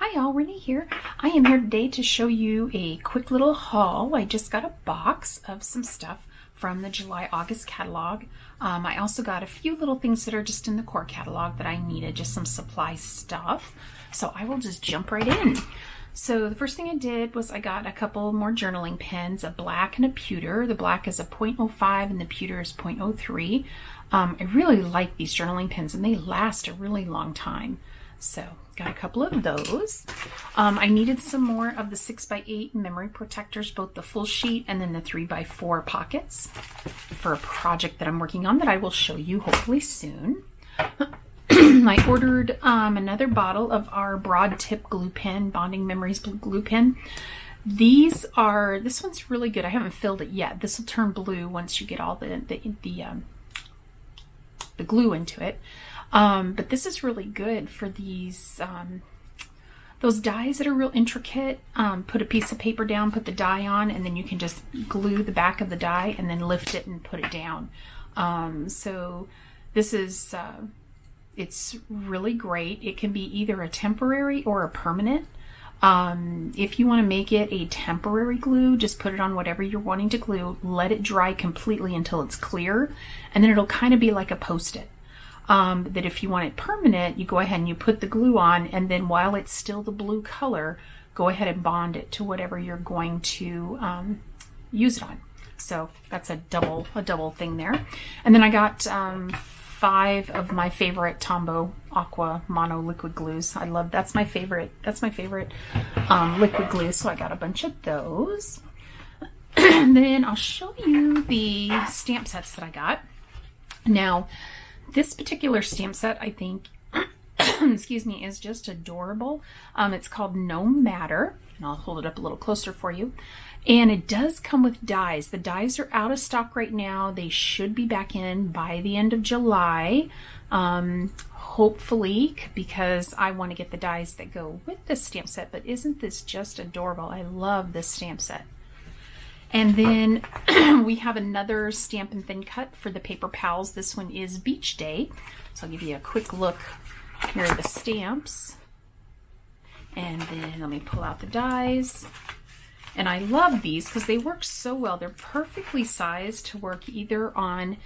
Hi y'all, Rene here. I am here today to show you a quick little haul. I just got a box of some stuff from the July-August catalog. I also got a few little things that are just in the core catalog that I needed, just some supply stuff. So I will just jump right in. So the first thing I did was I got a couple more journaling pens, a black and a pewter. The black is a 0.05 and the pewter is 0.03. I really like these journaling pens and they last a really long time. So got a couple of those. I needed some more of the 6x8 memory protectors, both the full sheet and then the 3x4 pockets for a project that I'm working on that I will show you hopefully soon. I ordered another bottle of our broad tip glue pen, Bonding Memories glue pen. This one's really good. I haven't filled it yet. This will turn blue once you get all the glue into it. But this is really good for these, those dies that are real intricate. Put a piece of paper down, put the die on, and then you can just glue the back of the die and then lift it and put it down. So this is, it's really great. It can be either a temporary or a permanent. If you want to make it a temporary glue, just put it on whatever you're wanting to glue, let it dry completely until it's clear, and then it'll kind of be like a Post-it. That if you want it permanent, you go ahead and you put the glue on, and then while it's still the blue color, go ahead and bond it to whatever you're going to use it on. So that's a double thing there. And then I got 5 of my favorite Tombow Aqua Mono liquid glues. I love, that's my favorite liquid glue, so I got a bunch of those. And then I'll show you the stamp sets that I got. Now, this particular stamp set, I think, excuse me, is just adorable. It's called No Matter, and I'll hold it up a little closer for you. And it does come with dies. The dies are out of stock right now. They should be back in by the end of July, hopefully, because I want to get the dies that go with this stamp set. But isn't this just adorable? I love this stamp set. And then we have another Stampin' Thin Cut for the Paper Pals. This one is Beach Day. So I'll give you a quick look. Here are the stamps. And then let me pull out the dies. And I love these because they work so well. They're perfectly sized to work either on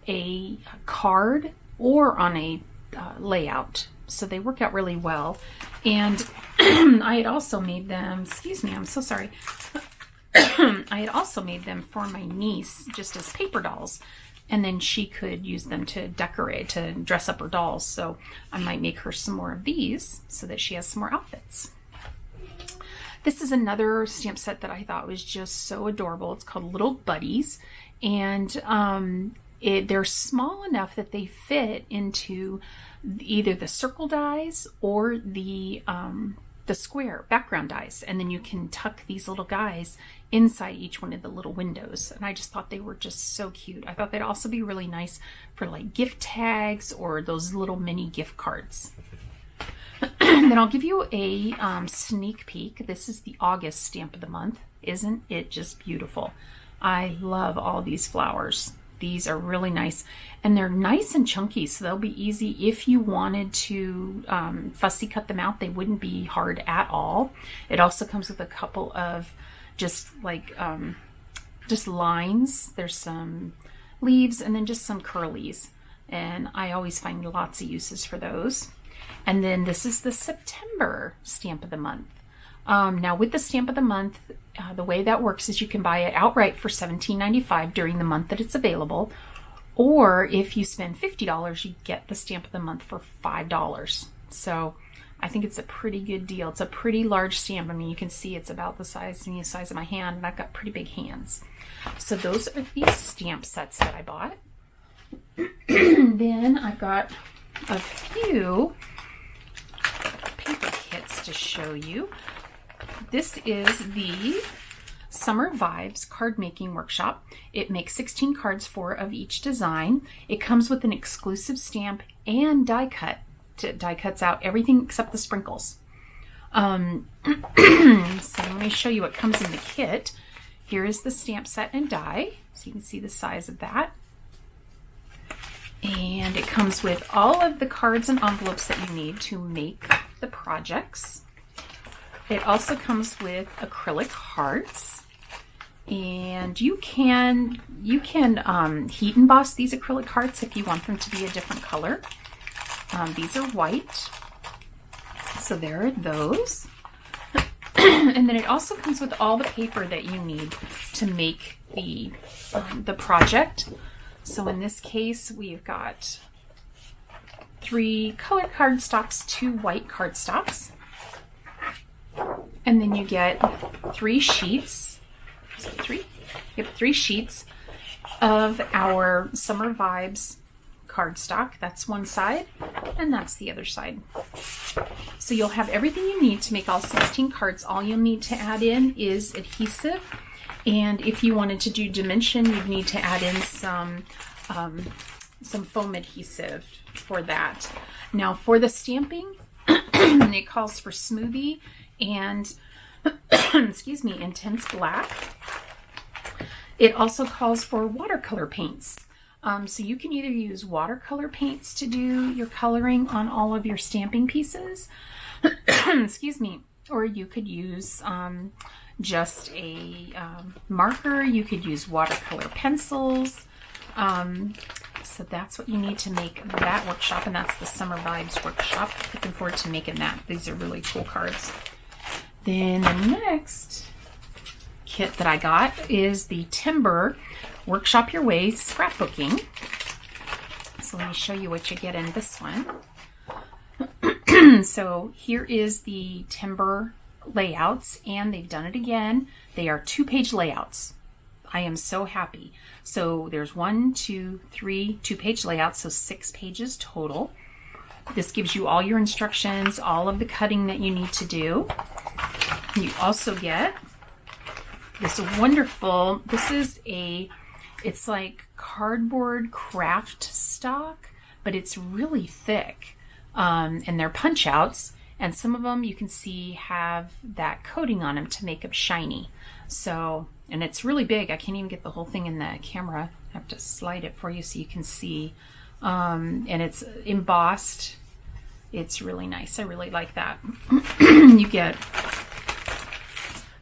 a card or on a layout. So they work out really well. And I had also made them, excuse me, I'm so sorry. I had also made them for my niece just as paper dolls, and then she could use them to decorate, to dress up her dolls. So I might make her some more of these so that she has some more outfits. This is another stamp set that I thought was just so adorable. It's called Little Buddies, and they're small enough that they fit into either the circle dies or the square background dies, and then you can tuck these little guys inside each one of the little windows. And I just thought they were just so cute. I thought they'd also be really nice for like gift tags or those little mini gift cards. Then I'll give you a sneak peek. This is the August stamp of the month. Isn't it just beautiful? I love all these flowers. These are really nice, and they're nice and chunky, so they'll be easy if you wanted to fussy cut them out. They wouldn't be hard at all. It also comes with a couple of just like just lines. There's some leaves and then just some curlies, and I always find lots of uses for those. And then this is the September stamp of the month. Now with the stamp of the month, the way that works is you can buy it outright for $17.95 during the month that it's available, or if you spend $50, you get the stamp of the month for $5. So I think it's a pretty good deal. It's a pretty large stamp. I mean, you can see it's about the size of my hand, and I've got pretty big hands. So those are the stamp sets that I bought. Then I've got a few paper kits to show you. This is the Summer Vibes card making workshop. It makes 16 cards, 4 of each design. It comes with an exclusive stamp and die cut. Die cuts out everything except the sprinkles. So let me show you what comes in the kit. Here is the stamp set and die, so you can see the size of that. And it comes with all of the cards and envelopes that you need to make the projects. It also comes with acrylic hearts, and you can heat emboss these acrylic hearts if you want them to be a different color. These are white, so there are those. And then it also comes with all the paper that you need to make the project. So in this case, we've got 3 colored cardstocks, 2 white cardstocks. And then you get 3 sheets. So 3? Yep, 3 sheets of our Summer Vibes cardstock. That's one side, and that's the other side. So you'll have everything you need to make all 16 cards. All you'll need to add in is adhesive, and if you wanted to do dimension, you'd need to add in some foam adhesive for that. Now for the stamping, it calls for smoothie and excuse me, intense black. It also calls for watercolor paints. So you can either use watercolor paints to do your coloring on all of your stamping pieces, excuse me, or you could use just a marker. You could use watercolor pencils. So that's what you need to make that workshop, and that's the Summer Vibes workshop. Looking forward to making that. These are really cool cards. Then the next kit that I got is the Timber Workshop Your Way scrapbooking. So let me show you what you get in this one. So here is the Timber layouts, and they've done it again. They are 2-page layouts. I am so happy. So there's 1, 2, 3 2-page layouts, so 6 pages total. This gives you all your instructions, all of the cutting that you need to do. You also get this wonderful, it's like cardboard craft stock, but it's really thick. And they're punch outs, and some of them you can see have that coating on them to make them shiny. So, and it's really big. I can't even get the whole thing in the camera. I have to slide it for you so you can see. And it's embossed. It's really nice. I really like that. You get,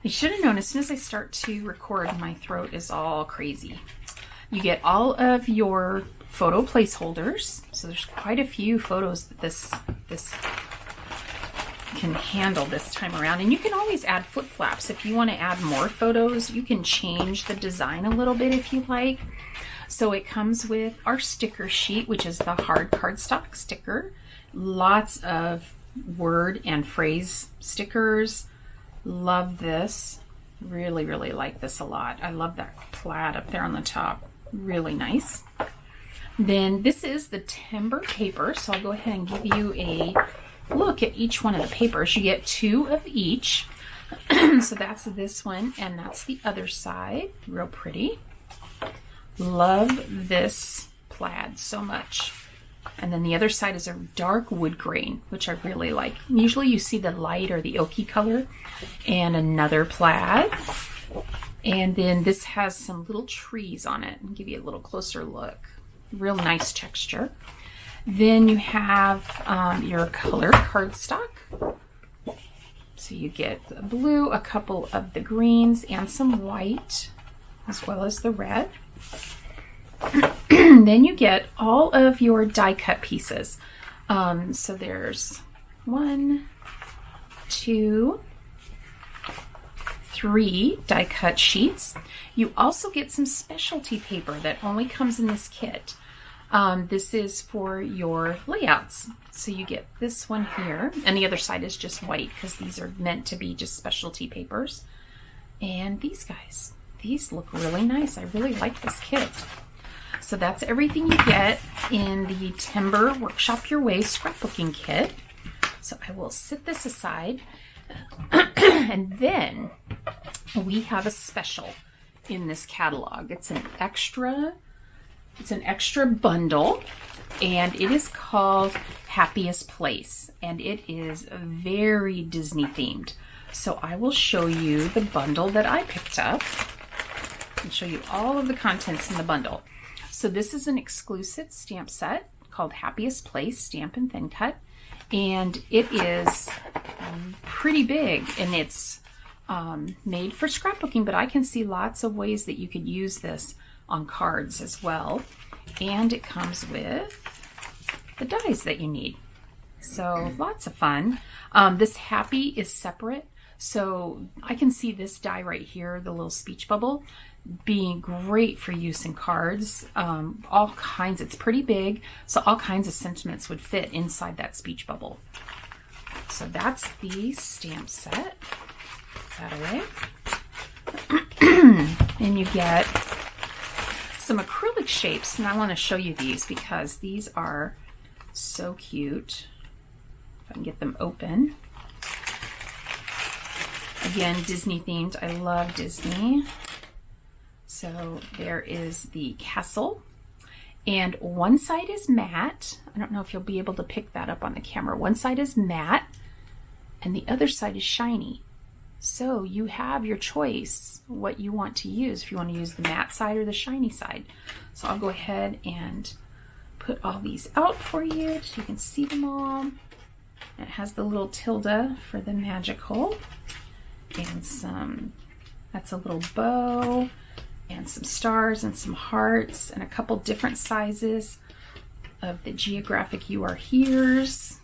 I should have known as soon as I start to record, my throat is all crazy. You get all of your photo placeholders. So there's quite a few photos that this can handle this time around. And you can always add flip flaps. If you want to add more photos, you can change the design a little bit if you like. So it comes with our sticker sheet, which is the hard cardstock sticker. Lots of word and phrase stickers. Love this. Really, really like this a lot. I love that plaid up there on the top. Really nice. Then this is the Timber paper. So I'll go ahead and give you a look at each one of the papers. You get 2 of each. So that's this one, and that's the other side. Real pretty. Love this plaid so much. And then the other side is a dark wood grain, which I really like. Usually you see the light or the oaky color. And another plaid. And then this has some little trees on it. I'll give you a little closer look. Real nice texture. Then you have your color cardstock. So you get the blue, a couple of the greens, and some white, as well as the red. Then you get all of your die cut pieces. So there's 1, 2, 3 die cut sheets. You also get some specialty paper that only comes in this kit. This is for your layouts. So you get this one here, and the other side is just white because these are meant to be just specialty papers. And these guys, these look really nice. I really like this kit. So that's everything you get in the Timber Workshop Your Way scrapbooking kit. So I will set this aside. And then we have a special in this catalog. It's an extra bundle, and it is called Happiest Place, and it is very Disney themed. So I will show you the bundle that I picked up and show you all of the contents in the bundle. So this is an exclusive stamp set called Happiest Place Stamp and Thin Cut, and it is pretty big, and it's made for scrapbooking, but I can see lots of ways that you could use this on cards as well. And it comes with the dies that you need. So lots of fun. This Happy is separate. So I can see this die right here, the little speech bubble, being great for use in cards. All kinds, it's pretty big, so all kinds of sentiments would fit inside that speech bubble. So that's the stamp set. Put that away. And you get some acrylic shapes, and I want to show you these because these are so cute. If I can get them open. Again, Disney themed. I love Disney. So there is the castle, and one side is matte. I don't know if you'll be able to pick that up on the camera. One side is matte and the other side is shiny. So you have your choice what you want to use, if you want to use the matte side or the shiny side. So I'll go ahead and put all these out for you so you can see them all. And it has the little tilde for the magical, and some, that's a little bow, and some stars and some hearts, and a couple different sizes of the geographic You Are Here's.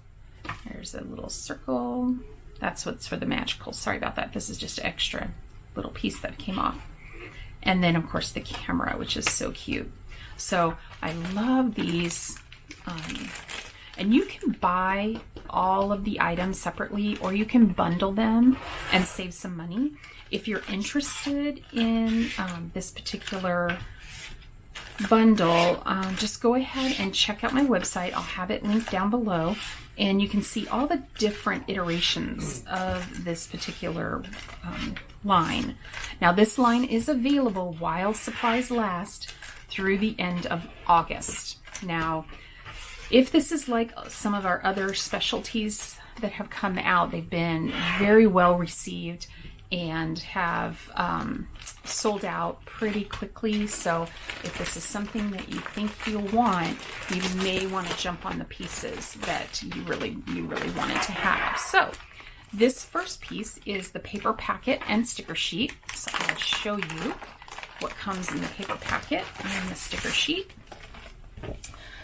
There's a little circle. That's what's for the magical. Sorry about that. This is just an extra little piece that came off. And then of course the camera, which is so cute. So I love these. And you can buy all of the items separately, or you can bundle them and save some money. If you're interested in this particular bundle, just go ahead and check out my website. I'll have it linked down below, and you can see all the different iterations of this particular line. Now this line is available while supplies last through the end of August. Now, if this is like some of our other specialties that have come out, they've been very well received and have sold out pretty quickly. So if this is something that you think you'll want, you may want to jump on the pieces that you really wanted to have. So this first piece is the paper packet and sticker sheet. So I'll show you what comes in the paper packet and the sticker sheet.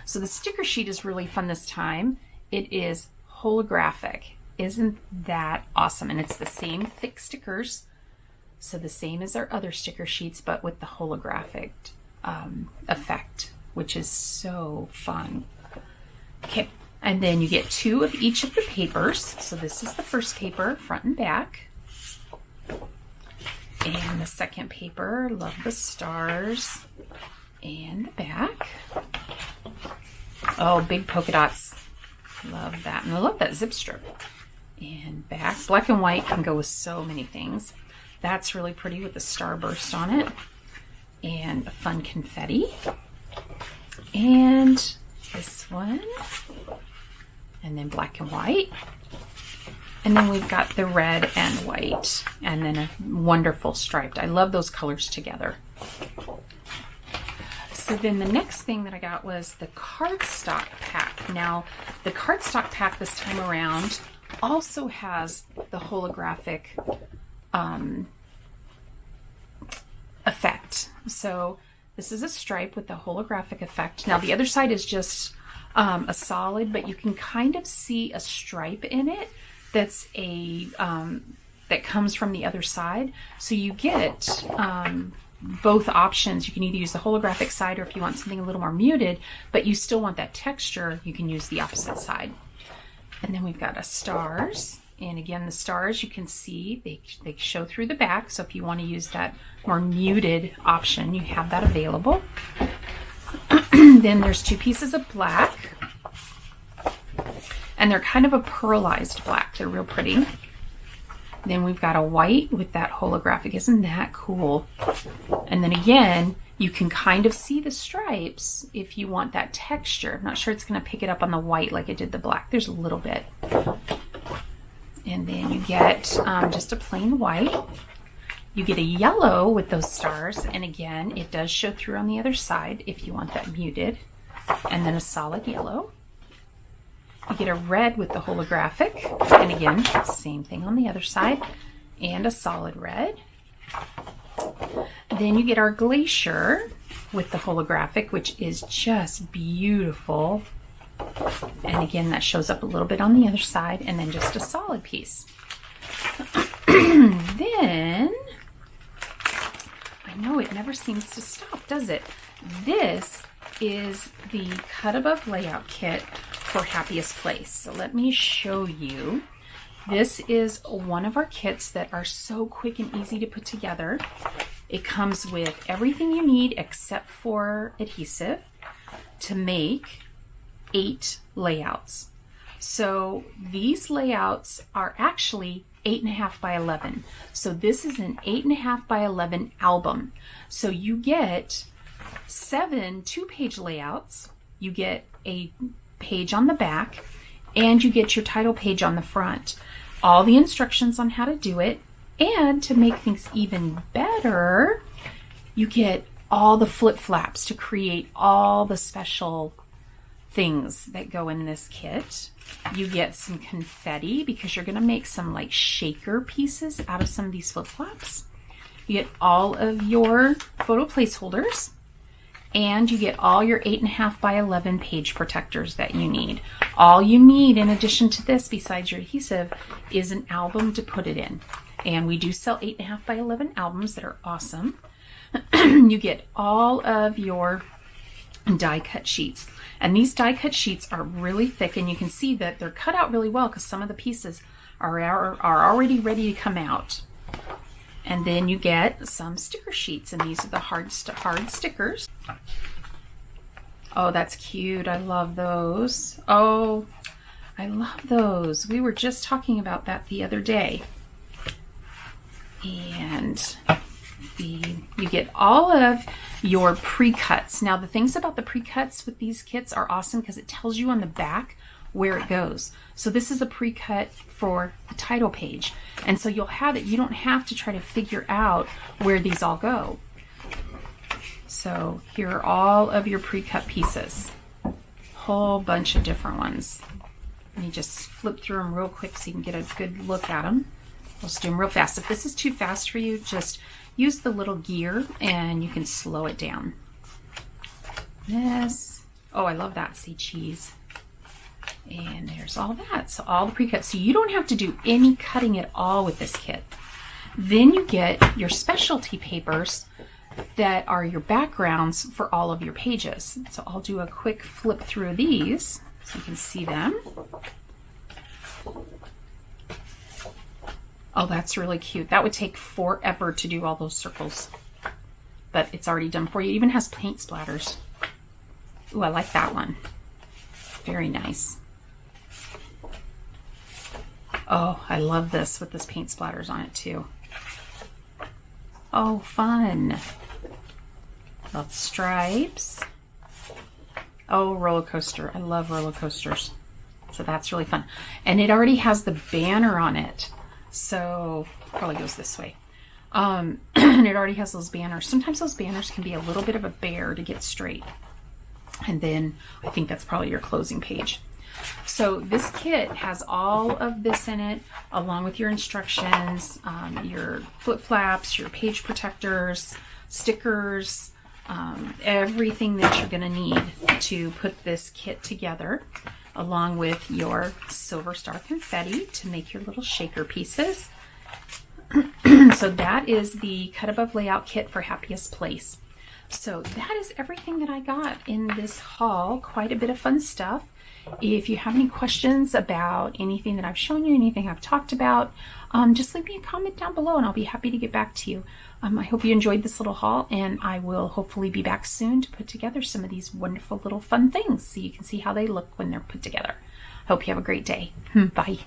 So the sticker sheet is really fun this time. It is holographic. Isn't that awesome? And it's the same thick stickers, so the same as our other sticker sheets, but with the holographic effect, which is so fun. Okay, and then you get 2 of each of the papers. So this is the first paper, front and back. And the second paper, love the stars, and the back. Oh, big polka dots. Love that. And I love that zip strip. And back. Black and white can go with so many things. That's really pretty with the starburst on it. And a fun confetti. And this one. And then black and white. And then we've got the red and white. And then a wonderful striped. I love those colors together. So then the next thing that I got was the cardstock pack. Now, the cardstock pack this time around also has the holographic effect. So this is a stripe with the holographic effect. Now the other side is just a solid, but you can kind of see a stripe in it that's a that comes from the other side. So you get both options. You can either use the holographic side, or if you want something a little more muted, but you still want that texture, you can use the opposite side. And then we've got a stars. And again, the stars, you can see they show through the back. So if you want to use that more muted option, you have that available. Then there's 2 pieces of black. And they're kind of a pearlized black. They're real pretty. Then we've got a white with that holographic. Isn't that cool? And then again, you can kind of see the stripes if you want that texture. I'm not sure it's going to pick it up on the white like it did the black. There's a little bit. And then you get just a plain white. You get a yellow with those stars. And again, it does show through on the other side if you want that muted. And then a solid yellow. You get a red with the holographic, and again, same thing on the other side, and a solid red. Then you get our glacier with the holographic, which is just beautiful. And again, that shows up a little bit on the other side, and then just a solid piece. Then, I know it never seems to stop, does it? This is the Cut Above layout kit for Happiest Place. So let me show you. This is one of our kits that are so quick and easy to put together. It comes with everything you need except for adhesive to make 8 layouts. So these layouts are actually 8.5 by 11. So this is an 8.5 by 11 album. So you get 7 2-page layouts, you get a page on the back, and you get your title page on the front. All the instructions on how to do it, and to make things even better, you get all the flip flaps to create all the special things that go in this kit. You get some confetti because you're going to make some like shaker pieces out of some of these flip flops. You get all of your photo placeholders, and you get all your 8.5 by 11 page protectors that you need. All you need in addition to this, besides your adhesive, is an album to put it in. And we do sell 8.5 by 11 albums that are awesome. You get all of your die cut sheets. And these die cut sheets are really thick, and you can see that they're cut out really well because some of the pieces are already ready to come out. And then you get some sticker sheets, and these are the hard stickers. Oh, that's cute. I love those. Oh, I love those. We were just talking about that the other day. And you get all of your pre-cuts. Now, the things about the pre-cuts with these kits are awesome because it tells you on the back where it goes. So this is a pre-cut for the title page. And so you'll have it. You don't have to try to figure out where these all go. So here are all of your pre-cut pieces. Whole bunch of different ones. Let me just flip through them real quick so you can get a good look at them. We'll just do them real fast. If this is too fast for you, just use the little gear and you can slow it down. This, oh, I love that, see, cheese. And there's all that. So all the pre-cuts. So you don't have to do any cutting at all with this kit. Then you get your specialty papers that are your backgrounds for all of your pages. So I'll do a quick flip through these so you can see them. Oh, that's really cute. That would take forever to do all those circles, but it's already done for you. It even has paint splatters. Ooh, I like that one. Very nice. Oh, I love this with this paint splatters on it too. Oh, fun. Love the stripes. Oh, roller coaster. I love roller coasters. So that's really fun. And it already has the banner on it. So probably goes this way. And it already has those banners. Sometimes those banners can be a little bit of a bear to get straight. And then I think that's probably your closing page. So this kit has all of this in it, along with your instructions, your flip flaps, your page protectors, stickers, everything that you're going to need to put this kit together, along with your silver star confetti to make your little shaker pieces. So that is the Cut Above layout kit for Happiest Place. So that is everything that I got in this haul. Quite a bit of fun stuff. If you have any questions about anything that I've shown you, anything I've talked about, just leave me a comment down below and I'll be happy to get back to you. I hope you enjoyed this little haul, and I will hopefully be back soon to put together some of these wonderful little fun things so you can see how they look when they're put together. Hope you have a great day. Bye.